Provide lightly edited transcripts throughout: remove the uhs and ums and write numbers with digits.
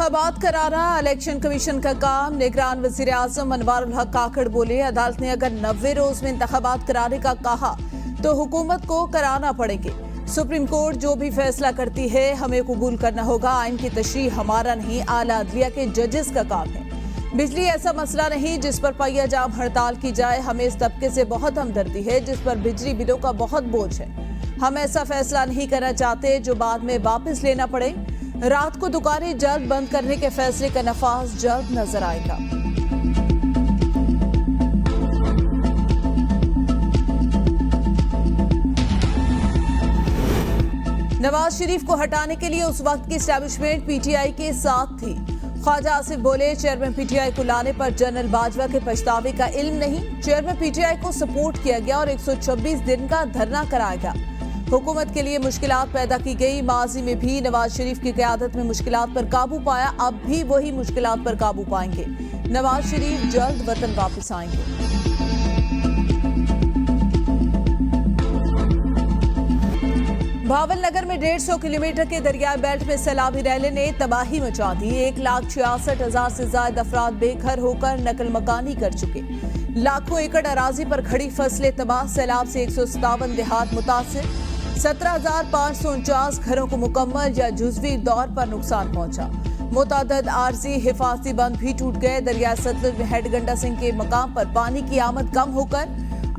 इंतखाबात कराना election commission का काम। निगरान वजीर आजम अनवारुल हक काकड़ बोले, अदालत ने अगर 90 रोज में इंतखाबात कराने का कहा तो हुकूमत को कराना पड़ेंगे। सुप्रीम कोर्ट जो भी फैसला करती है हमें कबूल करना होगा। आइन की तशरीह हमारा नहीं, आला अदलिया के जजेस का काम है। बिजली ऐसा मसला नहीं जिस पर पहिया जाम हड़ताल की जाए। हमें इस तबके से बहुत हमदर्दी है जिस पर बिजली बिलों का बहुत बोझ है। हम ऐसा फैसला नहीं करना चाहते जो बाद में वापस लेना पड़े। रात को दुकानें जल्द बंद करने के फैसले का नफाज जल्द नजर आएगा। नवाज शरीफ को हटाने के लिए उस वक्त की एस्टैब्लिशमेंट पीटीआई के साथ थी। ख्वाजा आसिफ बोले, चेयरमैन पीटीआई को लाने पर जनरल बाजवा के पछतावे का इल्म नहीं। चेयरमैन पीटीआई को सपोर्ट किया गया और 126 दिन का धरना कराया गया। हुकूमत के लिए मुश्किलात पैदा की गई। माजी में भी नवाज शरीफ की क़यादत में मुश्किलात पर काबू पाया, अब भी वही मुश्किलात पर काबू पाएंगे। नवाज शरीफ जल्द वतन वापस आएंगे। भावल नगर में 150 किलोमीटर के दरियाई बेल्ट में सैलाबी रैले ने तबाही मचा दी। 1,66,000 से ज्यादा अफराद बेघर होकर नकल मकानी कर चुके। लाखों एकड़ अराजी पर खड़ी फसलें तबाह। सैलाब से 157 देहात मुतासिर। 17,549 घरों को मुकम्मल या जुज़वी दौर पर नुकसान पहुंचा। मुतादद आरजी हिफाजती बंद भी टूट गए। दरिया सतलुज में हेडगंडा सिंह के मकाम पर पानी की आमद कम होकर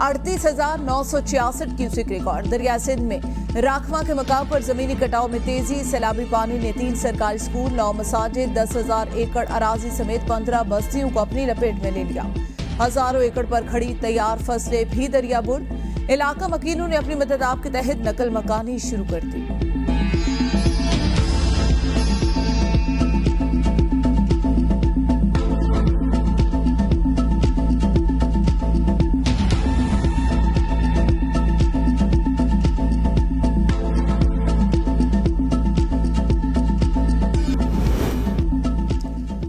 38,966 क्यूसेक रिकॉर्ड। दरिया सिंध में राखवा के मकाम पर जमीनी कटाव में तेजी। सैलाबी पानी ने 3 सरकारी स्कूल, 9 मसाजिद, 10,000 एकड़ अराजी समेत 15 बस्तियों को अपनी लपेट में ले लिया। हजारों एकड़ पर खड़ी तैयार फसलें भी दरियाबुर्द। इलाका मकीनों ने अपनी मदद के तहत नकल मकानी शुरू कर दी।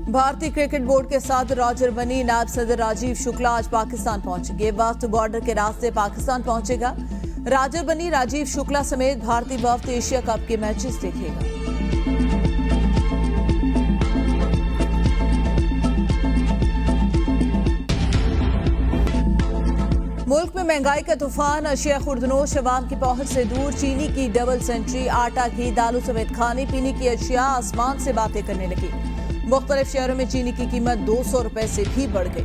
भारतीय क्रिकेट बोर्ड के साथ रॉजर बनी नायब सदर राजीव शुक्ला आज पाकिस्तान पहुंचेंगे। वक्त बॉर्डर के रास्ते पाकिस्तान पहुंचेगा। रॉजर बनी राजीव शुक्ला समेत भारतीय वफ्द एशिया कप के मैचेस देखेगा। मुल्क में महंगाई का तूफान। अशिया खुर्दनोश अवाम की पहुंच से दूर। चीनी की डबल सेंचुरी। आटा, घी, दालों समेत खाने पीने की अशिया आसमान से बातें करने लगी। मुख्तलिफ शहरों में चीनी की कीमत 200 रुपए से भी बढ़ गई।